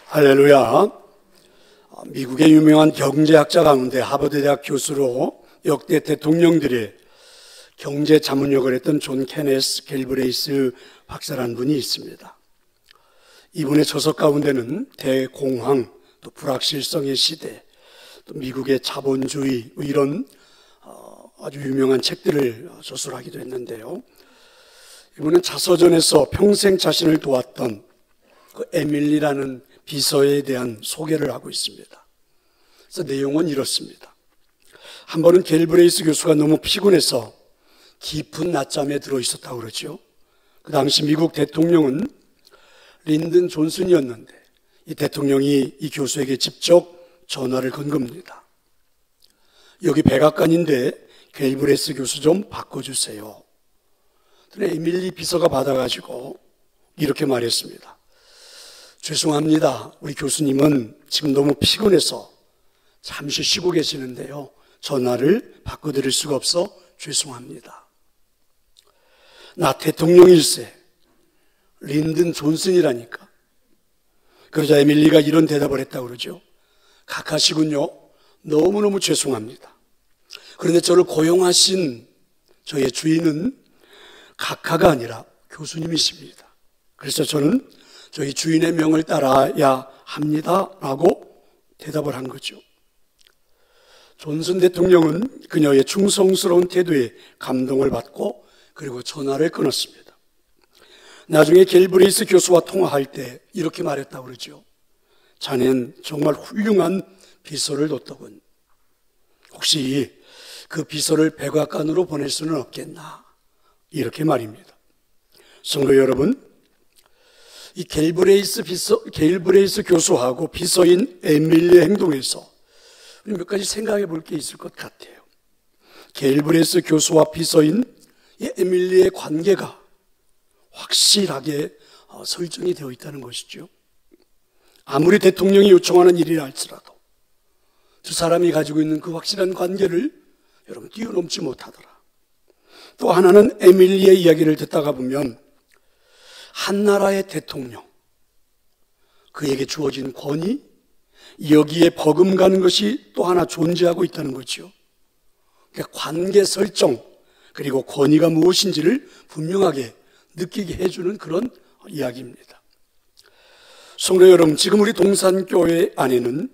할렐루야. 미국의 유명한 경제학자 가운데 하버드 대학 교수로 역대 대통령들의 경제 자문역을 했던 존 케네스 갤브레이스 박사라는 분이 있습니다. 이분의 저서 가운데는 대공황, 또 불확실성의 시대, 또 미국의 자본주의 이런 아주 유명한 책들을 저술하기도 했는데요. 이분은 자서전에서 평생 자신을 도왔던 그 에밀리라는 비서에 대한 소개를 하고 있습니다. 그래서 내용은 이렇습니다. 한 번은 갤브레이스 교수가 너무 피곤해서 깊은 낮잠에 들어 있었다고 그러죠. 그 당시 미국 대통령은 린든 존슨이었는데 이 대통령이 이 교수에게 직접 전화를 건 겁니다. 여기 백악관인데 갤브레이스 교수 좀 바꿔주세요. 그런데 에밀리 비서가 받아가지고 이렇게 말했습니다. 죄송합니다. 우리 교수님은 지금 너무 피곤해서 잠시 쉬고 계시는데요. 전화를 바꿔드릴 수가 없어 죄송합니다. 나 대통령일세. 린든 존슨이라니까. 그러자 에밀리가 이런 대답을 했다고 그러죠. 각하시군요. 너무너무 죄송합니다. 그런데 저를 고용하신 저의 주인은 각하가 아니라 교수님이십니다. 그래서 저는 저희 주인의 명을 따라야 합니다 라고 대답을 한 거죠. 존슨 대통령은 그녀의 충성스러운 태도에 감동을 받고 그리고 전화를 끊었습니다. 나중에 갤브레이스 교수와 통화할 때 이렇게 말했다고 그러죠. 자넨 정말 훌륭한 비서를 뒀더군. 혹시 그 비서를 백악관으로 보낼 수는 없겠나? 이렇게 말입니다. 성도 여러분, 이 갤브레이스 교수하고 비서인 에밀리의 행동에서 몇 가지 생각해 볼 게 있을 것 같아요. 갤브레이스 교수와 비서인 이 에밀리의 관계가 확실하게 설정이 되어 있다는 것이죠. 아무리 대통령이 요청하는 일이라 할지라도 두 사람이 가지고 있는 그 확실한 관계를 여러분 뛰어넘지 못하더라. 또 하나는 에밀리의 이야기를 듣다가 보면 한 나라의 대통령, 그에게 주어진 권위, 여기에 버금가는 것이 또 하나 존재하고 있다는 거죠. 그러니까 관계 설정, 그리고 권위가 무엇인지를 분명하게 느끼게 해주는 그런 이야기입니다. 성도 여러분, 지금 우리 동산교회 안에는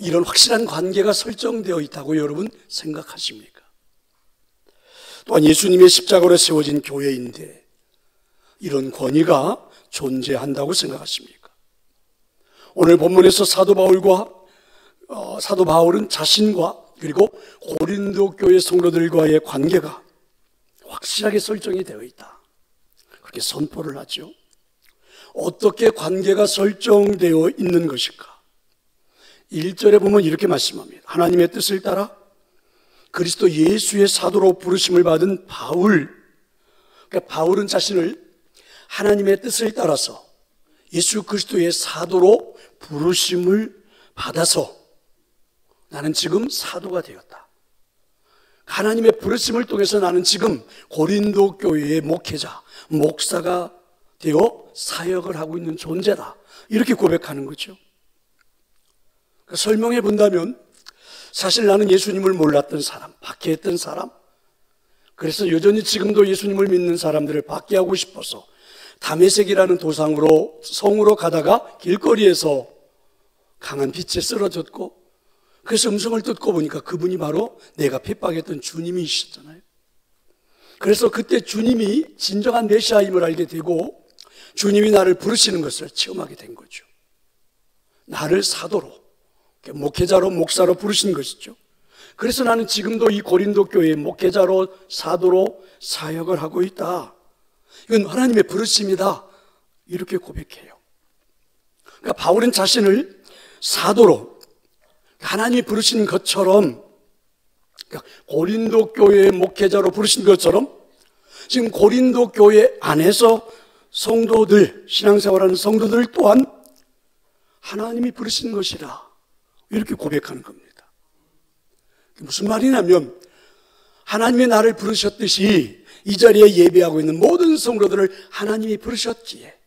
이런 확실한 관계가 설정되어 있다고 여러분 생각하십니까? 또한 예수님의 십자가로 세워진 교회인데 이런 권위가 존재한다고 생각하십니까? 오늘 본문에서 사도 바울은 자신과 그리고 고린도 교회 성도들과의 관계가 확실하게 설정이 되어 있다. 그렇게 선포를 하죠. 어떻게 관계가 설정되어 있는 것일까? 1절에 보면 이렇게 말씀합니다. 하나님의 뜻을 따라 그리스도 예수의 사도로 부르심을 받은 바울. 그러니까 바울은 자신을 하나님의 뜻을 따라서 예수 그리스도의 사도로 부르심을 받아서 나는 지금 사도가 되었다. 하나님의 부르심을 통해서 나는 지금 고린도 교회의 목회자, 목사가 되어 사역을 하고 있는 존재다. 이렇게 고백하는 거죠. 설명해 본다면 사실 나는 예수님을 몰랐던 사람, 박해했던 사람, 그래서 여전히 지금도 예수님을 믿는 사람들을 박해하고 싶어서 다메섹이라는 도상으로 성으로 가다가 길거리에서 강한 빛에 쓰러졌고 그래서 음성을 듣고 보니까 그분이 바로 내가 핍박했던 주님이셨잖아요. 그래서 그때 주님이 진정한 메시아임을 알게 되고 주님이 나를 부르시는 것을 체험하게 된 거죠. 나를 사도로, 목회자로, 목사로 부르신 것이죠. 그래서 나는 지금도 이 고린도 교회의 목회자로, 사도로 사역을 하고 있다. 이건 하나님의 부르심이다. 이렇게 고백해요. 그러니까 바울은 자신을 사도로 하나님이 부르신 것처럼, 그러니까 고린도 교회의 목회자로 부르신 것처럼 지금 고린도 교회 안에서 성도들, 신앙생활하는 성도들 또한 하나님이 부르신 것이라 이렇게 고백하는 겁니다. 무슨 말이냐면 하나님이 나를 부르셨듯이 이 자리에 예배하고 있는 모든 성도들을 하나님이 부르셨기에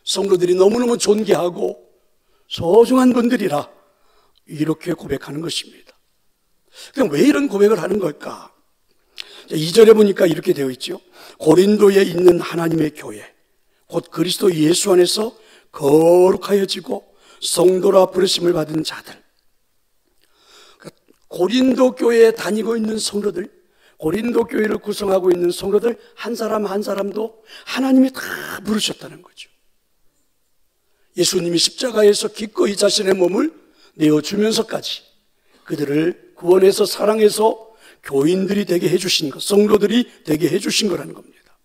성도들이 너무너무 존귀하고 소중한 분들이라 이렇게 고백하는 것입니다. 그럼 왜 이런 고백을 하는 걸까? 2절에 보니까 이렇게 되어 있죠. 고린도에 있는 하나님의 교회, 곧 그리스도 예수 안에서 거룩하여지고 성도라 부르심을 받은 자들. 고린도 교회에 다니고 있는 성도들, 고린도 교회를 구성하고 있는 성도들 한 사람 한 사람도 하나님이 다 부르셨다는 거죠. 예수님이 십자가에서 기꺼이 자신의 몸을 내어주면서까지 그들을 구원해서 사랑해서 교인들이 되게 해주신 것, 성도들이 되게 해주신 거라는 겁니다.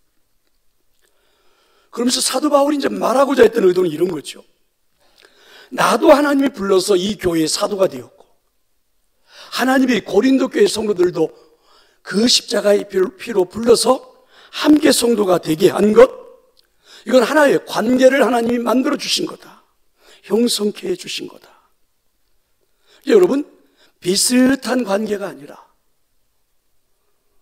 그러면서 사도 바울이 이제 말하고자 했던 의도는 이런 거죠. 나도 하나님이 불러서 이 교회의 사도가 되었고, 하나님이 고린도 교회 성도들도 그 십자가의 피로 불러서 함께 성도가 되게 한 것, 이건 하나의 관계를 하나님이 만들어 주신 거다. 형성케 해 주신 거다. 여러분, 비슷한 관계가 아니라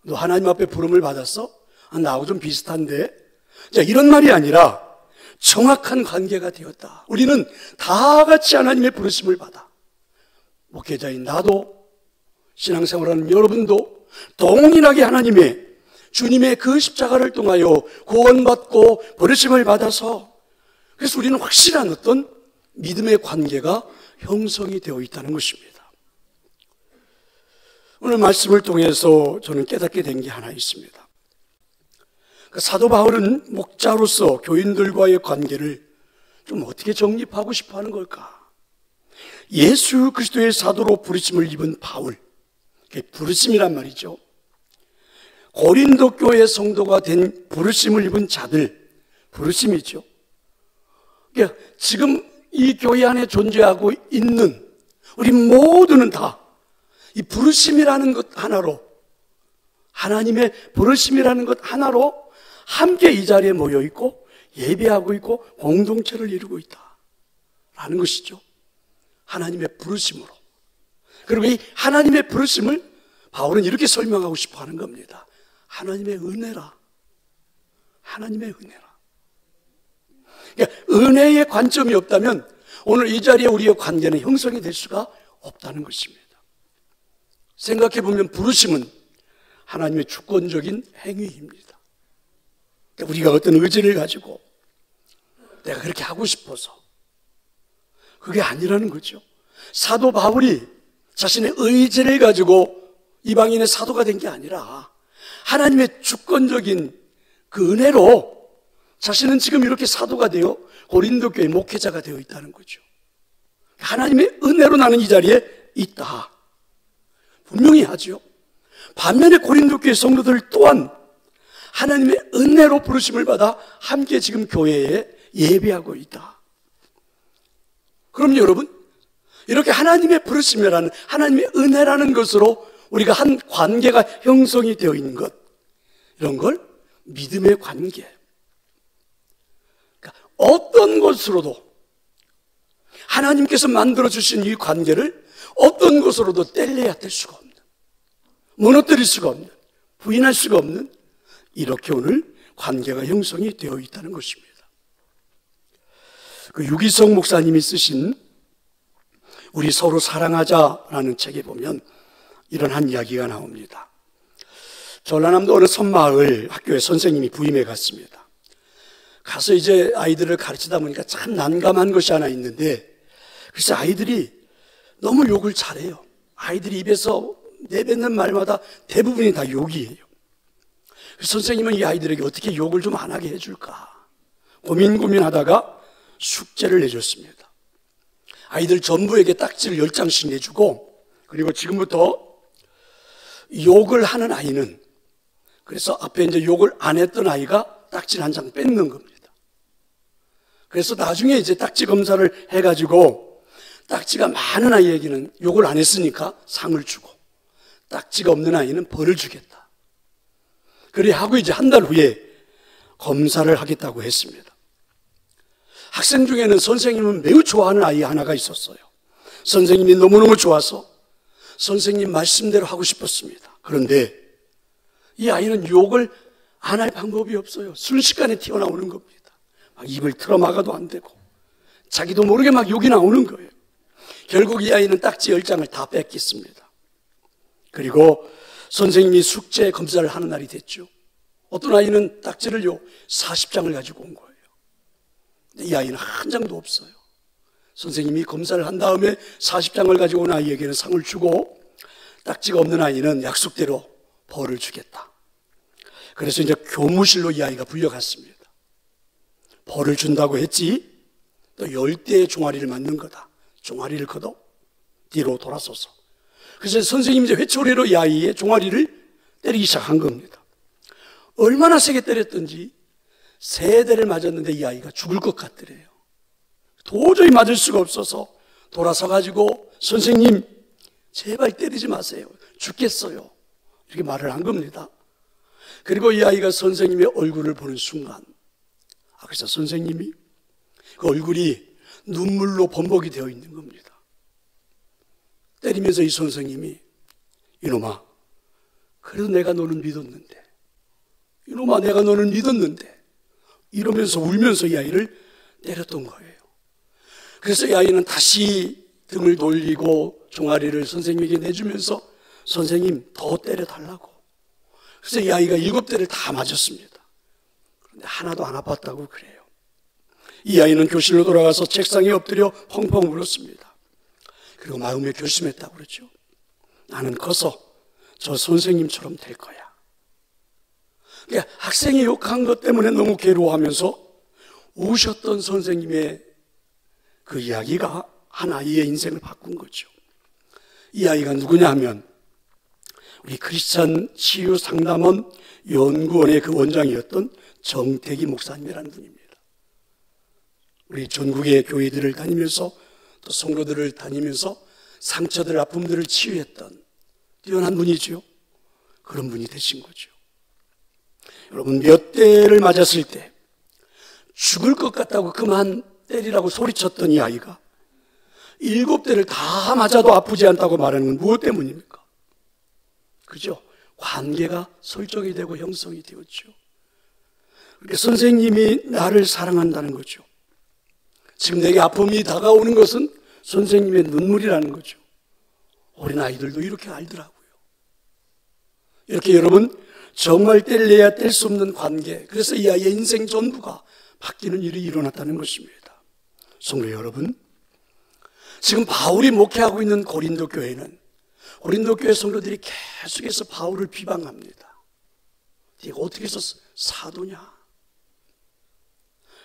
너 하나님 앞에 부름을 받았어? 나하고 좀 비슷한데? 자, 이런 말이 아니라 정확한 관계가 되었다. 우리는 다 같이 하나님의 부르심을 받아. 목회자인 나도, 신앙생활하는 여러분도 동일하게 하나님의, 주님의 그 십자가를 통하여 구원받고 부르심을 받아서, 그래서 우리는 확실한 어떤 믿음의 관계가 형성이 되어 있다는 것입니다. 오늘 말씀을 통해서 저는 깨닫게 된 게 하나 있습니다. 사도 바울은 목자로서 교인들과의 관계를 좀 어떻게 정립하고 싶어 하는 걸까? 예수 그리스도의 사도로 부르심을 입은 바울, 부르심이란 말이죠. 고린도 교회 성도가 된 부르심을 입은 자들, 부르심이죠. 그러니까 지금 이 교회 안에 존재하고 있는 우리 모두는 다 이 부르심이라는 것 하나로, 하나님의 부르심이라는 것 하나로 함께 이 자리에 모여 있고 예배하고 있고 공동체를 이루고 있다라는 것이죠. 하나님의 부르심으로. 그리고 이 하나님의 부르심을 바울은 이렇게 설명하고 싶어 하는 겁니다. 하나님의 은혜라. 하나님의 은혜라. 그러니까 은혜의 관점이 없다면 오늘 이 자리에 우리의 관계는 형성이 될 수가 없다는 것입니다. 생각해보면 부르심은 하나님의 주권적인 행위입니다. 그러니까 우리가 어떤 의지를 가지고 내가 그렇게 하고 싶어서, 그게 아니라는 거죠. 사도 바울이 자신의 의지를 가지고 이방인의 사도가 된 게 아니라 하나님의 주권적인 그 은혜로 자신은 지금 이렇게 사도가 되어 고린도 교회 목회자가 되어 있다는 거죠. 하나님의 은혜로 나는 이 자리에 있다. 분명히 하죠. 반면에 고린도 교회 성도들 또한 하나님의 은혜로 부르심을 받아 함께 지금 교회에 예배하고 있다. 그럼 여러분, 이렇게 하나님의 부르심이라는, 하나님의 은혜라는 것으로 우리가 한 관계가 형성이 되어 있는 것, 이런 걸 믿음의 관계. 그러니까 어떤 것으로도 하나님께서 만들어주신 이 관계를 어떤 것으로도 뗄래야 뗄 수가 없는, 무너뜨릴 수가 없는, 부인할 수가 없는, 이렇게 오늘 관계가 형성이 되어 있다는 것입니다. 그 유기성 목사님이 쓰신 우리 서로 사랑하자라는 책에 보면 이런 한 이야기가 나옵니다. 전라남도 어느 섬마을 학교에 선생님이 부임해 갔습니다. 가서 이제 아이들을 가르치다 보니까 참 난감한 것이 하나 있는데, 그래서 아이들이 너무 욕을 잘해요. 아이들이 입에서 내뱉는 말마다 대부분이 다 욕이에요. 그래서 선생님은 이 아이들에게 어떻게 욕을 좀 안 하게 해줄까 고민하다가 숙제를 내줬습니다. 아이들 전부에게 딱지를 10장씩 내주고, 그리고 지금부터 욕을 하는 아이는, 그래서 앞에 이제 욕을 안 했던 아이가 딱지를 한 장 뺏는 겁니다. 그래서 나중에 이제 딱지 검사를 해가지고 딱지가 많은 아이에게는 욕을 안 했으니까 상을 주고, 딱지가 없는 아이는 벌을 주겠다. 그래 하고 이제 한 달 후에 검사를 하겠다고 했습니다. 학생 중에는 선생님은 매우 좋아하는 아이 하나가 있었어요. 선생님이 너무너무 좋아서 선생님 말씀대로 하고 싶었습니다. 그런데 이 아이는 욕을 안 할 방법이 없어요. 순식간에 튀어나오는 겁니다. 막 입을 틀어막아도 안 되고 자기도 모르게 막 욕이 나오는 거예요. 결국 이 아이는 딱지 10장을 다 뺏겼습니다. 그리고 선생님이 숙제 검사를 하는 날이 됐죠. 어떤 아이는 딱지를요 40장을 가지고 온 거예요. 근데 이 아이는 한 장도 없어요. 선생님이 검사를 한 다음에 40장을 가지고 온 아이에게는 상을 주고 딱지가 없는 아이는 약속대로 벌을 주겠다. 그래서 이제 교무실로 이 아이가 불려갔습니다. 벌을 준다고 했지 또 10대의 종아리를 맞는 거다. 종아리를 걷어 뒤로 돌아서서. 그래서 선생님이 이제 회초리로 이 아이의 종아리를 때리기 시작한 겁니다. 얼마나 세게 때렸던지 3대를 맞았는데 이 아이가 죽을 것 같더래요. 도저히 맞을 수가 없어서 돌아서 가지고 선생님 제발 때리지 마세요. 죽겠어요. 이렇게 말을 한 겁니다. 그리고 이 아이가 선생님의 얼굴을 보는 순간 그래서 선생님이 그 얼굴이 눈물로 범벅이 되어 있는 겁니다. 때리면서 이 선생님이 이놈아 그래도 내가 너를 믿었는데 이놈아 내가 너를 믿었는데 이러면서 울면서 이 아이를 때렸던 거예요. 그래서 이 아이는 다시 등을 돌리고 종아리를 선생님에게 내주면서 선생님 더 때려달라고. 그래서 이 아이가 7대를 다 맞았습니다. 그런데 하나도 안 아팠다고 그래요. 이 아이는 교실로 돌아가서 책상에 엎드려 펑펑 울었습니다. 그리고 마음에 결심했다고 그러죠. 나는 커서 저 선생님처럼 될 거야. 그러니까 학생이 욕한 것 때문에 너무 괴로워하면서 우셨던 선생님의 그 이야기가 한 아이의 인생을 바꾼 거죠. 이 아이가 누구냐 하면 우리 크리스찬 치유 상담원 연구원의 그 원장이었던 정태기 목사님이라는 분입니다. 우리 전국의 교회들을 다니면서 또 성도들을 다니면서 상처들, 아픔들을 치유했던 뛰어난 분이죠. 그런 분이 되신 거죠. 여러분 몇 대를 맞았을 때 죽을 것 같다고 그만 때리라고 소리쳤던 이 아이가 7대를 다 맞아도 아프지 않다고 말하는 건 무엇 때문입니까? 그죠? 관계가 설정이 되고 형성이 되었죠. 그러니까 선생님이 나를 사랑한다는 거죠. 지금 내게 아픔이 다가오는 것은 선생님의 눈물이라는 거죠. 어린아이들도 이렇게 알더라고요. 이렇게 여러분 정말 뗄래야 뗄 수 없는 관계, 그래서 이 아이의 인생 전부가 바뀌는 일이 일어났다는 것입니다. 성도 여러분, 지금 바울이 목회하고 있는 고린도 교회는 고린도 교회 성도들이 계속해서 바울을 비방합니다. 네가 어떻게 해서 사도냐?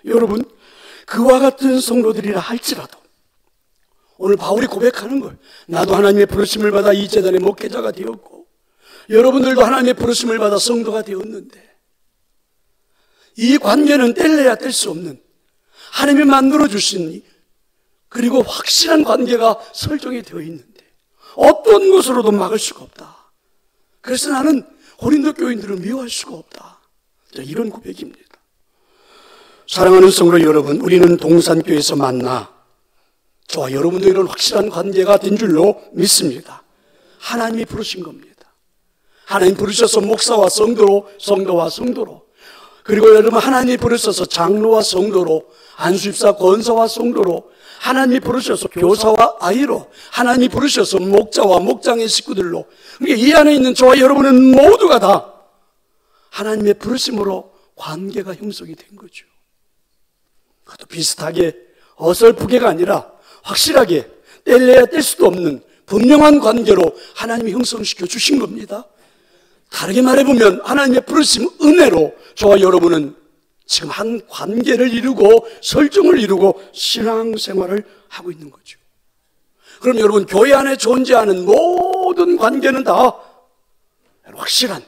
여러분, 그와 같은 성도들이라 할지라도 오늘 바울이 고백하는 거예요. 나도 하나님의 부르심을 받아 이 제단의 목회자가 되었고 여러분들도 하나님의 부르심을 받아 성도가 되었는데 이 관계는 뗄래야 뗄 수 없는 하나님이 만들어주신 그리고 확실한 관계가 설정이 되어 있는데 어떤 것으로도 막을 수가 없다. 그래서 나는 고린도 교인들을 미워할 수가 없다. 이런 고백입니다. 사랑하는 성도 여러분, 우리는 동산교회에서 만나 저와 여러분도 이런 확실한 관계가 된 줄로 믿습니다. 하나님이 부르신 겁니다. 하나님 부르셔서 목사와 성도로, 성도와 성도로, 그리고 여러분 하나님이 부르셔서 장로와 성도로, 안수집사 권사와 성도로, 하나님이 부르셔서 교사와 아이로, 하나님이 부르셔서 목자와 목장의 식구들로, 그러니까 이 안에 있는 저와 여러분은 모두가 다 하나님의 부르심으로 관계가 형성이 된 거죠. 그것도 비슷하게 어설프게가 아니라 확실하게 뗄래야 뗄 수도 없는 분명한 관계로 하나님이 형성시켜 주신 겁니다. 다르게 말해보면 하나님의 부르심 은혜로 저와 여러분은 지금 한 관계를 이루고 설정을 이루고 신앙생활을 하고 있는 거죠. 그럼 여러분 교회 안에 존재하는 모든 관계는 다 확실한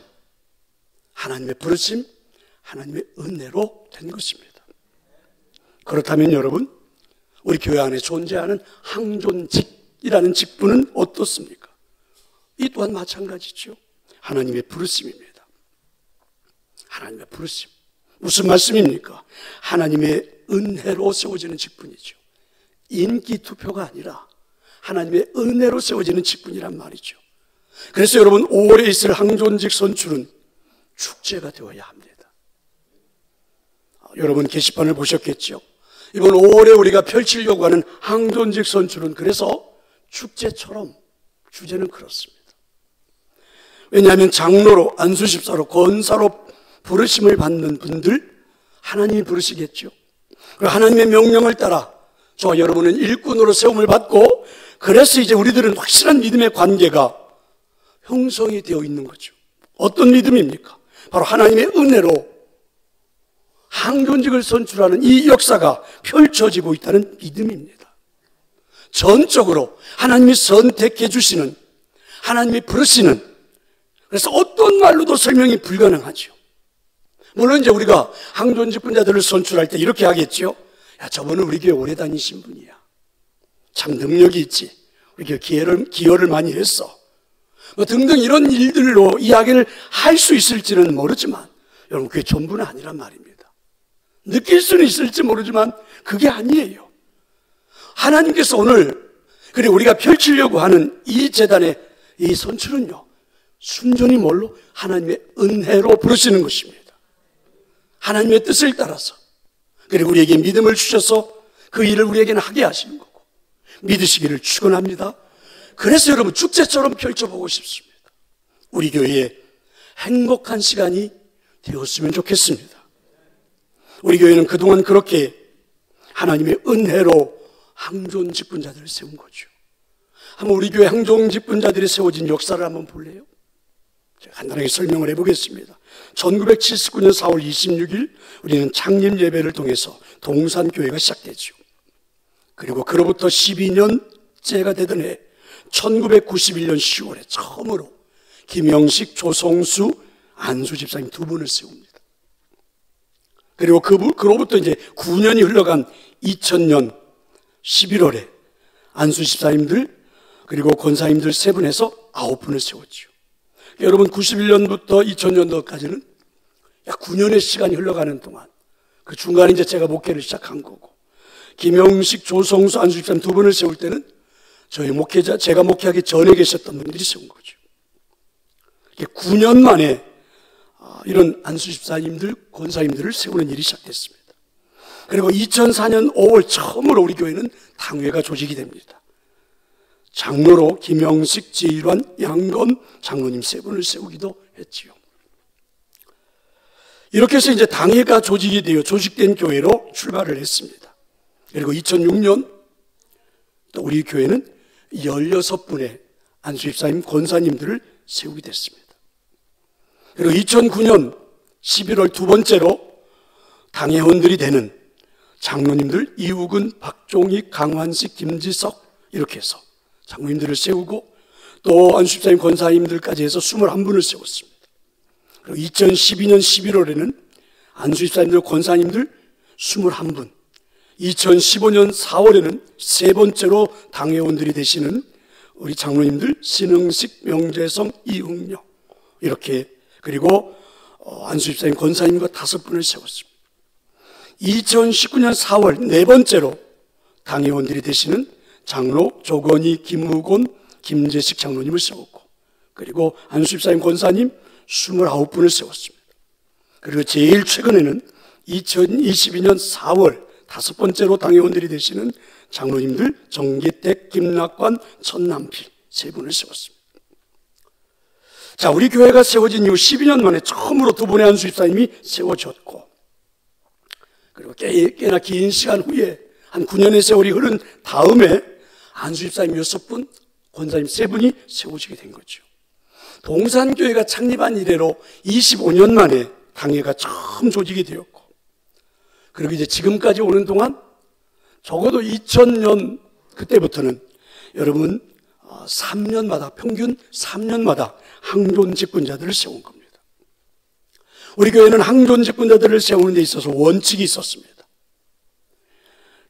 하나님의 부르심, 하나님의 은혜로 된 것입니다. 그렇다면 여러분, 우리 교회 안에 존재하는 항존직이라는 직분은 어떻습니까? 이 또한 마찬가지죠. 하나님의 부르심입니다. 하나님의 부르심. 무슨 말씀입니까? 하나님의 은혜로 세워지는 직분이죠. 인기 투표가 아니라 하나님의 은혜로 세워지는 직분이란 말이죠. 그래서 여러분 5월에 있을 항존직 선출은 축제가 되어야 합니다. 여러분 게시판을 보셨겠죠? 이번 5월에 우리가 펼치려고 하는 항존직 선출은 그래서 축제처럼 주제는 그렇습니다. 왜냐하면 장로로, 안수집사로, 권사로 부르심을 받는 분들 하나님이 부르시겠죠. 그리고 하나님의 명령을 따라 저와 여러분은 일꾼으로 세움을 받고, 그래서 이제 우리들은 확실한 믿음의 관계가 형성이 되어 있는 거죠. 어떤 믿음입니까? 바로 하나님의 은혜로 항존직을 선출하는 이 역사가 펼쳐지고 있다는 믿음입니다. 전적으로 하나님이 선택해 주시는, 하나님이 부르시는, 그래서 어떤 말로도 설명이 불가능하죠. 물론 이제 우리가 항존직분자들을 선출할 때 이렇게 하겠죠. 야, 저분은 우리 교회 오래 다니신 분이야. 참 능력이 있지. 우리 교회 기여를 많이 했어. 뭐 등등 이런 일들로 이야기를 할 수 있을지는 모르지만, 여러분 그게 전부는 아니란 말입니다. 느낄 수는 있을지 모르지만 그게 아니에요. 하나님께서 오늘, 그리고 우리가 펼치려고 하는 이 제단의 이 선출은요, 순전히 뭘로? 하나님의 은혜로 부르시는 것입니다. 하나님의 뜻을 따라서, 그리고 우리에게 믿음을 주셔서 그 일을 우리에게는 하게 하시는 거고, 믿으시기를 축원합니다. 그래서 여러분 축제처럼 펼쳐보고 싶습니다. 우리 교회에 행복한 시간이 되었으면 좋겠습니다. 우리 교회는 그동안 그렇게 하나님의 은혜로 항존직분자들을 세운 거죠. 한번 우리 교회 항존직분자들이 세워진 역사를 한번 볼래요? 제가 간단하게 설명을 해보겠습니다. 1979년 4월 26일 우리는 창립 예배를 통해서 동산교회가 시작되죠. 그리고 그로부터 12년째가 되던 해 1991년 10월에 처음으로 김영식, 조성수, 안수 집사님 두 분을 세웁니다. 그리고 그로부터 이제 9년이 흘러간 2000년 11월에 안수 집사님들 그리고 권사님들 세 분에서 9분을 세웠죠. 여러분 91년부터 2000년도까지는 약 9년의 시간이 흘러가는 동안 그 중간에 이제 제가 목회를 시작한 거고, 김영식, 조성수, 안수 집사님 두 분을 세울 때는 저희 목회자, 제가 목회하기 전에 계셨던 분들이 세운 거죠. 9년 만에 이런 안수 집사님들, 권사님들을 세우는 일이 시작됐습니다. 그리고 2004년 5월 처음으로 우리 교회는 당회가 조직이 됩니다. 장로로 김영식, 지일환, 양건 장로님 세 분을 세우기도 했지요. 이렇게 해서 이제 당회가 조직이 되어 조직된 교회로 출발을 했습니다. 그리고 2006년 또 우리 교회는 16분의 안수 집사님, 권사님들을 세우게 됐습니다. 그리고 2009년 11월 두 번째로 당회원들이 되는 장로님들 이우근, 박종익, 강환식, 김지석 이렇게 해서 장로님들을 세우고, 또 안수 집사님, 권사님들까지 해서 21분을 세웠습니다. 그리고 2012년 11월에는 안수 집사님들, 권사님들 21분, 2015년 4월에는 세 번째로 당회원들이 되시는 우리 장로님들 신흥식, 명재성, 이응려 이렇게, 그리고 안수 집사님, 권사님과 5분을 세웠습니다. 2019년 4월 네 번째로 당회원들이 되시는 장로 조건희, 김우곤, 김재식 장로님을 세웠고, 그리고 안수 집사님, 권사님 29분을 세웠습니다. 그리고 제일 최근에는 2022년 4월 5번째로 당회원들이 되시는 장로님들 정기택, 김낙관, 천남필 3분을 세웠습니다. 자, 우리 교회가 세워진 이후 12년 만에 처음으로 두 분의 안수 집사님이 세워졌고, 그리고 꽤나 긴 시간 후에 한 9년의 세월이 흐른 다음에 안수 집사님 6분, 권사님 3분이 세워지게 된 거죠. 동산교회가 창립한 이래로 25년 만에 당회가 처음 조직이 되었고, 그리고 이제 지금까지 오는 동안 적어도 2000년 그때부터는 여러분 3년마다, 평균 3년마다 항존직분자들을 세운 겁니다. 우리 교회는 항존직분자들을 세우는 데 있어서 원칙이 있었습니다.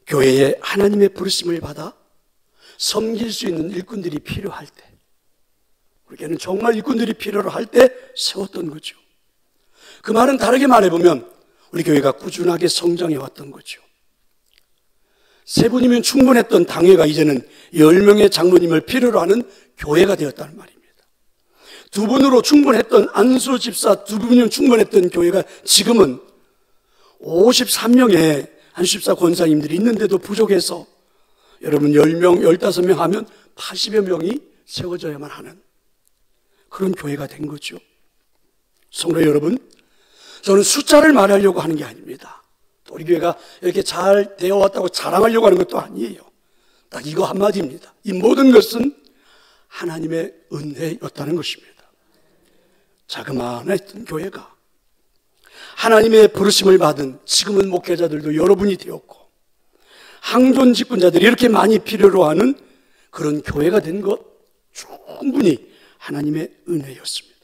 교회에 하나님의 부르심을 받아 섬길 수 있는 일꾼들이 필요할 때, 우리 교회는 정말 일꾼들이 필요로 할 때 세웠던 거죠. 그 말은 다르게 말해보면 우리 교회가 꾸준하게 성장해 왔던 거죠. 3분이면 충분했던 당회가 이제는 10명의 장로님을 필요로 하는 교회가 되었다는 말입니다. 2분으로 충분했던 안수 집사 2분이면 충분했던 교회가 지금은 53명의 한십사 권사님들이 있는데도 부족해서 여러분 10명, 15명 하면 80여 명이 세워져야만 하는 그런 교회가 된 거죠. 성도 여러분, 저는 숫자를 말하려고 하는 게 아닙니다. 우리 교회가 이렇게 잘 되어 왔다고 자랑하려고 하는 것도 아니에요. 딱 이거 한마디입니다. 이 모든 것은 하나님의 은혜였다는 것입니다. 자그마했던 교회가 하나님의 부르심을 받은 지금은 목회자들도 여러분이 되었고 항존 직분자들이 이렇게 많이 필요로 하는 그런 교회가 된 것 충분히 하나님의 은혜였습니다.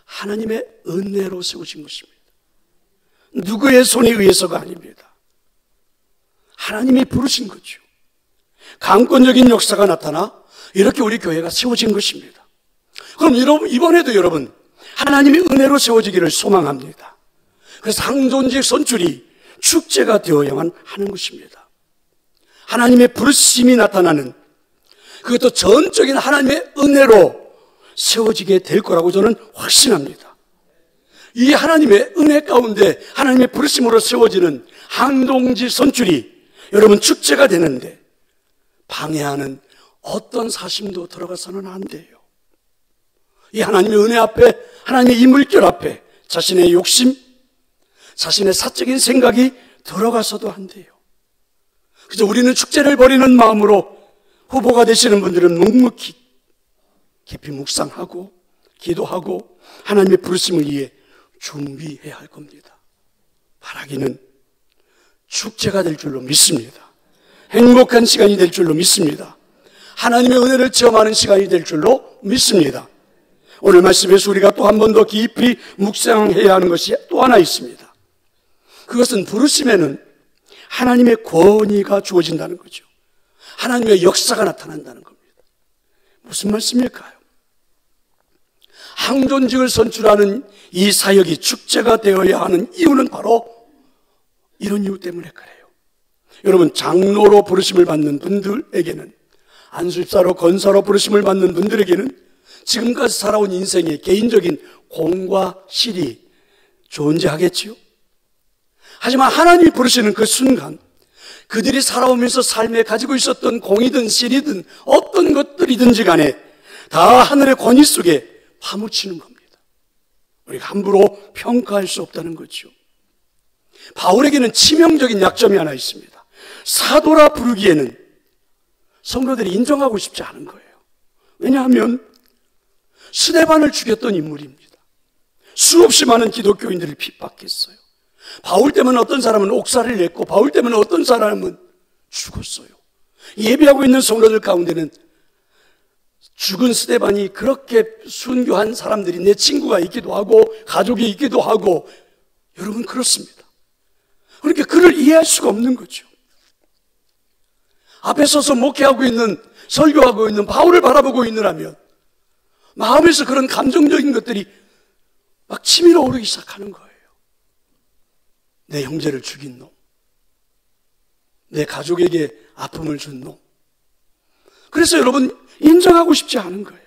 하나님의 은혜로 세우신 것입니다. 누구의 손에 의해서가 아닙니다. 하나님이 부르신 거죠. 강권적인 역사가 나타나 이렇게 우리 교회가 세워진 것입니다. 그럼 이번에도 여러분 하나님의 은혜로 세워지기를 소망합니다. 그래서 항존직 선출이 축제가 되어야만 하는 것입니다. 하나님의 부르심이 나타나는 그것도 전적인 하나님의 은혜로 세워지게 될 거라고 저는 확신합니다. 이 하나님의 은혜 가운데 하나님의 부르심으로 세워지는 항존직 선출이 여러분 축제가 되는데 방해하는 어떤 사심도 들어가서는 안 돼요. 이 하나님의 은혜 앞에, 하나님의 이 물결 앞에 자신의 욕심, 자신의 사적인 생각이 들어가서도 안 돼요. 그래서 우리는 축제를 벌이는 마음으로 후보가 되시는 분들은 묵묵히 깊이 묵상하고 기도하고 하나님의 부르심을 위해 준비해야 할 겁니다. 바라기는 축제가 될 줄로 믿습니다. 행복한 시간이 될 줄로 믿습니다. 하나님의 은혜를 체험하는 시간이 될 줄로 믿습니다. 오늘 말씀에서 우리가 또 한 번 더 깊이 묵상해야 하는 것이 또 하나 있습니다. 그것은 부르심에는 하나님의 권위가 주어진다는 거죠. 하나님의 역사가 나타난다는 겁니다. 무슨 말씀일까요? 항존직을 선출하는 이 사역이 축제가 되어야 하는 이유는 바로 이런 이유 때문에 그래요. 여러분, 장로로 부르심을 받는 분들에게는, 안수집사로 권사로 부르심을 받는 분들에게는 지금까지 살아온 인생의 개인적인 공과 실이 존재하겠지요. 하지만 하나님이 부르시는 그 순간 그들이 살아오면서 삶에 가지고 있었던 공이든 실이든 어떤 것들이든지 간에 다 하늘의 권위 속에 파묻히는 겁니다. 우리가 함부로 평가할 수 없다는 거죠. 바울에게는 치명적인 약점이 하나 있습니다. 사도라 부르기에는 성도들이 인정하고 싶지 않은 거예요. 왜냐하면 스데반을 죽였던 인물입니다. 수없이 많은 기독교인들을 핍박했어요. 바울 때문에 어떤 사람은 옥살이를 냈고 바울 때문에 어떤 사람은 죽었어요. 예배하고 있는 성도들 가운데는 죽은 스데반이 그렇게 순교한 사람들이 내 친구가 있기도 하고 가족이 있기도 하고 여러분 그렇습니다. 그러니까 그를 이해할 수가 없는 거죠. 앞에 서서 목회하고 있는, 설교하고 있는 바울을 바라보고 있느라면 마음에서 그런 감정적인 것들이 막 치밀어 오르기 시작하는 거예요. 내 형제를 죽인 놈, 내 가족에게 아픔을 준 놈. 그래서 여러분 인정하고 싶지 않은 거예요.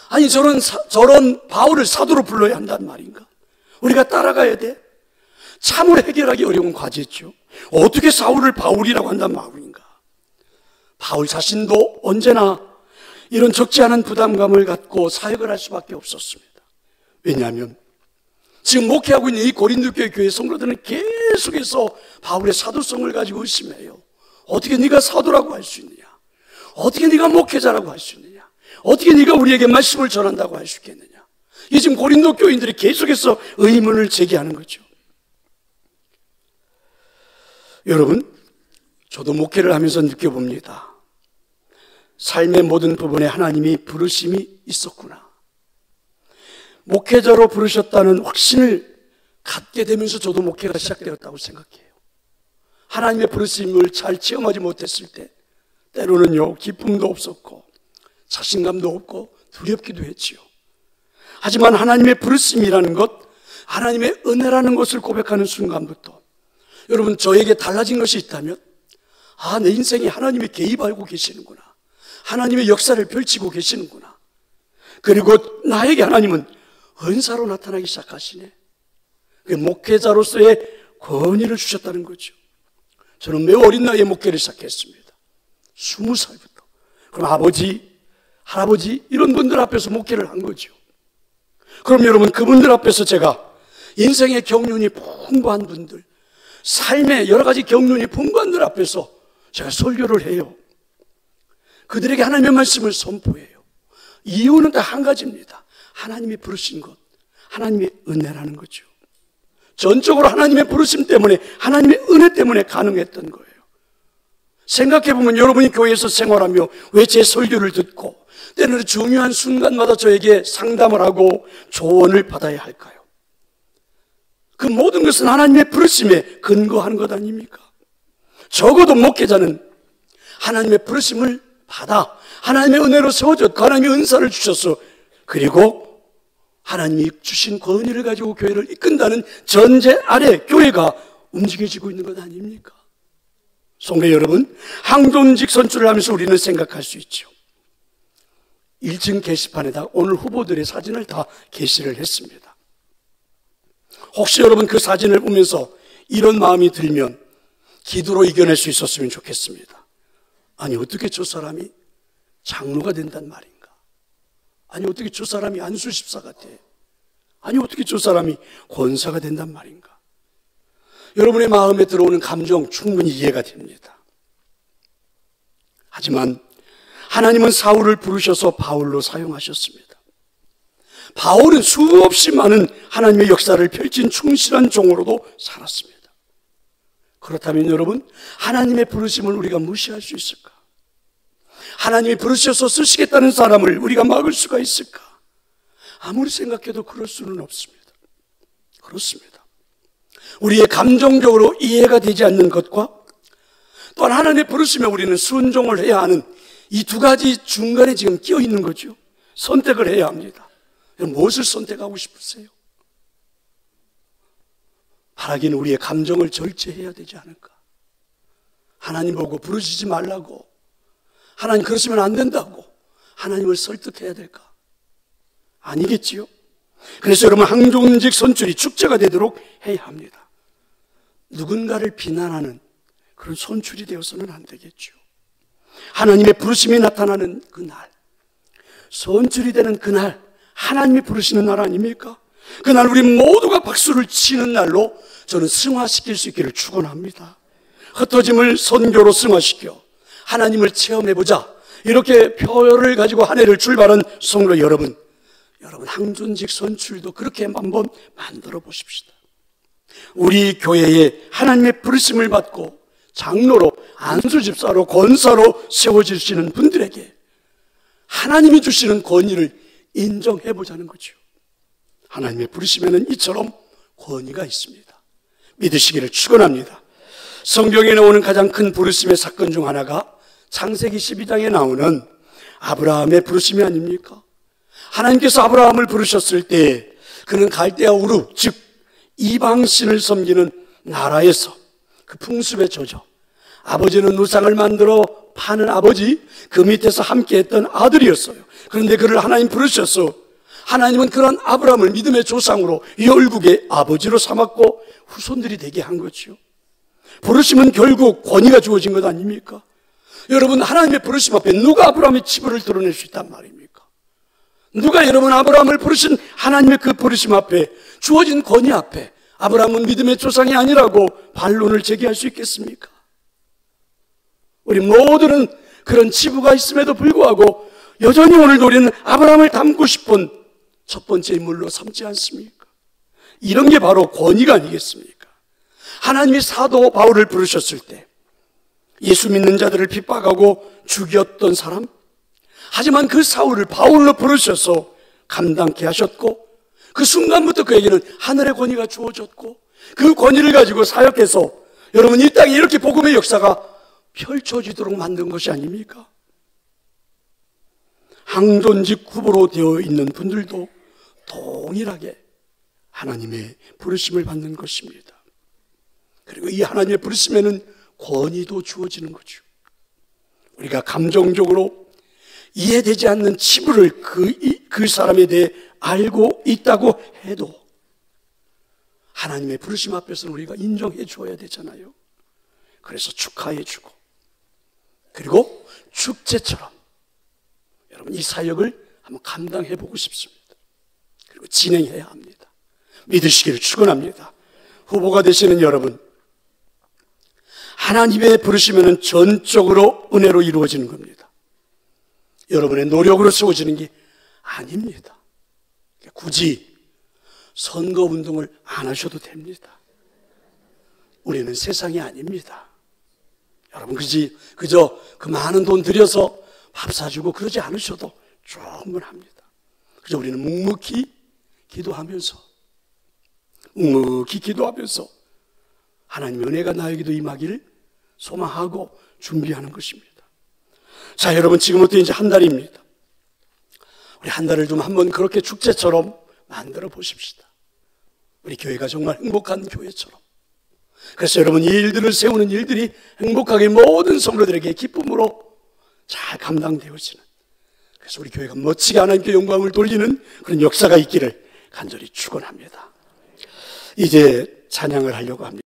아니 저런 바울을 사도로 불러야 한단 말인가? 우리가 따라가야 돼? 참으로 해결하기 어려운 과제죠. 어떻게 사울을 바울이라고 한단 말인가? 바울 자신도 언제나 이런 적지 않은 부담감을 갖고 사역을 할 수밖에 없었습니다. 왜냐하면 지금 목회하고 있는 이 고린도 교회 성도들은 계속해서 바울의 사도성을 가지고 의심해요. 어떻게 네가 사도라고 할 수 있느냐? 어떻게 네가 목회자라고 할 수 있느냐? 어떻게 네가 우리에게 말씀을 전한다고 할 수 있겠느냐? 이 지금 고린도 교인들이 계속해서 의문을 제기하는 거죠. 여러분, 저도 목회를 하면서 느껴봅니다. 삶의 모든 부분에 하나님이 부르심이 있었구나. 목회자로 부르셨다는 확신을 갖게 되면서 저도 목회가 시작되었다고 생각해요. 하나님의 부르심을 잘 체험하지 못했을 때 때로는요 기쁨도 없었고 자신감도 없고 두렵기도 했지요. 하지만 하나님의 부르심이라는 것, 하나님의 은혜라는 것을 고백하는 순간부터 여러분 저에게 달라진 것이 있다면 내 인생에 하나님이 개입하고 계시는구나. 하나님의 역사를 펼치고 계시는구나. 그리고 나에게 하나님은 은사로 나타나기 시작하시네. 목회자로서의 권위를 주셨다는 거죠. 저는 매우 어린 나이에 목회를 시작했습니다. 20살부터. 그럼 아버지, 할아버지 이런 분들 앞에서 목회를 한 거죠. 그럼 여러분, 그분들 앞에서 제가 인생의 경륜이 풍부한 분들, 삶의 여러 가지 경륜이 풍부한 분 앞에서 제가 설교를 해요. 그들에게 하나님의 말씀을 선포해요. 이유는 다 한 가지입니다. 하나님이 부르신 것, 하나님의 은혜라는 거죠. 전적으로 하나님의 부르심 때문에, 하나님의 은혜 때문에 가능했던 거예요. 생각해보면 여러분이 교회에서 생활하며 왜 제 설교를 듣고 때로는 중요한 순간마다 저에게 상담을 하고 조언을 받아야 할까요? 그 모든 것은 하나님의 부르심에 근거하는 것 아닙니까? 적어도 목회자는 하나님의 부르심을 받아 하나님의 은혜로 세워졌고 하나님의 은사를 주셔서, 그리고 하나님이 주신 권위를 가지고 교회를 이끈다는 전제 아래 교회가 움직여지고 있는 것 아닙니까? 성도 여러분, 항존직 선출을 하면서 우리는 생각할 수 있죠. 1층 게시판에다 오늘 후보들의 사진을 다 게시를 했습니다. 혹시 여러분 그 사진을 보면서 이런 마음이 들면 기도로 이겨낼 수 있었으면 좋겠습니다. 아니, 어떻게 저 사람이 장로가 된단 말인가? 아니, 어떻게 저 사람이 안수집사가 돼? 아니, 어떻게 저 사람이 권사가 된단 말인가? 여러분의 마음에 들어오는 감정 충분히 이해가 됩니다. 하지만 하나님은 사울을 부르셔서 바울로 사용하셨습니다. 바울은 수없이 많은 하나님의 역사를 펼친 충실한 종으로도 살았습니다. 그렇다면 여러분, 하나님의 부르심을 우리가 무시할 수 있을까? 하나님이 부르셔서 쓰시겠다는 사람을 우리가 막을 수가 있을까? 아무리 생각해도 그럴 수는 없습니다. 그렇습니다. 우리의 감정적으로 이해가 되지 않는 것과 또한 하나님의 부르심에 우리는 순종을 해야 하는 이 두 가지 중간에 지금 끼어 있는 거죠. 선택을 해야 합니다. 무엇을 선택하고 싶으세요? 바라기는 우리의 감정을 절제해야 되지 않을까? 하나님 보고 부르시지 말라고, 하나님 그러시면 안 된다고 하나님을 설득해야 될까? 아니겠지요? 그래서 여러분, 항존직 선출이 축제가 되도록 해야 합니다. 누군가를 비난하는 그런 선출이 되어서는 안 되겠죠. 하나님의 부르심이 나타나는 그날, 선출이 되는 그날, 하나님이 부르시는 날 아닙니까? 그날 우리 모두가 박수를 치는 날로 저는 승화시킬 수 있기를 축원합니다. 흩어짐을 선교로 승화시켜 하나님을 체험해보자, 이렇게 표를 가지고 한 해를 출발한 성도 여러분, 항존직 선출도 그렇게 한번 만들어 보십시다. 우리 교회에 하나님의 부르심을 받고 장로로, 안수집사로, 권사로 세워지시는 분들에게 하나님이 주시는 권위를 인정해보자는 거죠. 하나님의 부르심에는 이처럼 권위가 있습니다. 믿으시기를 축원합니다. 성경에 나오는 가장 큰 부르심의 사건 중 하나가 창세기 12장에 나오는 아브라함의 부르심이 아닙니까? 하나님께서 아브라함을 부르셨을 때 그는 갈대아 우르, 즉 이방신을 섬기는 나라에서 그 풍습에 젖어 아버지는 우상을 만들어 파는 아버지, 그 밑에서 함께했던 아들이었어요. 그런데 그를 하나님 부르셔서 하나님은 그런 아브라함을 믿음의 조상으로 열국의 아버지로 삼았고 후손들이 되게 한 거죠. 부르심은 결국 권위가 주어진 것 아닙니까? 여러분, 하나님의 부르심 앞에 누가 아브라함의 치부를 드러낼 수 있단 말입니까? 누가 여러분 아브라함을 부르신 하나님의 그 부르심 앞에, 주어진 권위 앞에 아브라함은 믿음의 조상이 아니라고 반론을 제기할 수 있겠습니까? 우리 모두는 그런 치부가 있음에도 불구하고 여전히 오늘도 우리는 아브라함을 닮고 싶은 첫 번째 인물로 삼지 않습니까? 이런 게 바로 권위가 아니겠습니까? 하나님이 사도 바울을 부르셨을 때 예수 믿는 자들을 핍박하고 죽였던 사람, 하지만 그 사울을 바울로 부르셔서 감당케 하셨고 그 순간부터 그에게는 하늘의 권위가 주어졌고 그 권위를 가지고 사역해서 여러분 이 땅에 이렇게 복음의 역사가 펼쳐지도록 만든 것이 아닙니까? 항존직 후보로 되어 있는 분들도 동일하게 하나님의 부르심을 받는 것입니다. 그리고 이 하나님의 부르심에는 권위도 주어지는 거죠. 우리가 감정적으로 이해되지 않는 치부를 그 사람에 대해 알고 있다고 해도 하나님의 부르심 앞에서는 우리가 인정해 주어야 되잖아요. 그래서 축하해 주고, 그리고 축제처럼 여러분 이 사역을 한번 감당해 보고 싶습니다. 그리고 진행해야 합니다. 믿으시기를 축원합니다. 후보가 되시는 여러분, 하나님의 부르시면은 전적으로 은혜로 이루어지는 겁니다. 여러분의 노력으로 세워지는 게 아닙니다. 굳이 선거운동을 안 하셔도 됩니다. 우리는 세상이 아닙니다. 여러분 그저 그 많은 돈 들여서 밥 사주고 그러지 않으셔도 충분합니다. 그저 우리는 묵묵히 기도하면서 하나님의 은혜가 나에게도 임하기를 소망하고 준비하는 것입니다. 자, 여러분 지금부터 이제 한 달입니다. 우리 한 달을 좀 한번 그렇게 축제처럼 만들어 보십시다. 우리 교회가 정말 행복한 교회처럼. 그래서 여러분 이 일들을 세우는 일들이 행복하게 모든 성도들에게 기쁨으로 잘 감당되어지는, 그래서 우리 교회가 멋지게 하나님께 영광을 돌리는 그런 역사가 있기를 간절히 축원합니다. 이제 찬양을 하려고 합니다.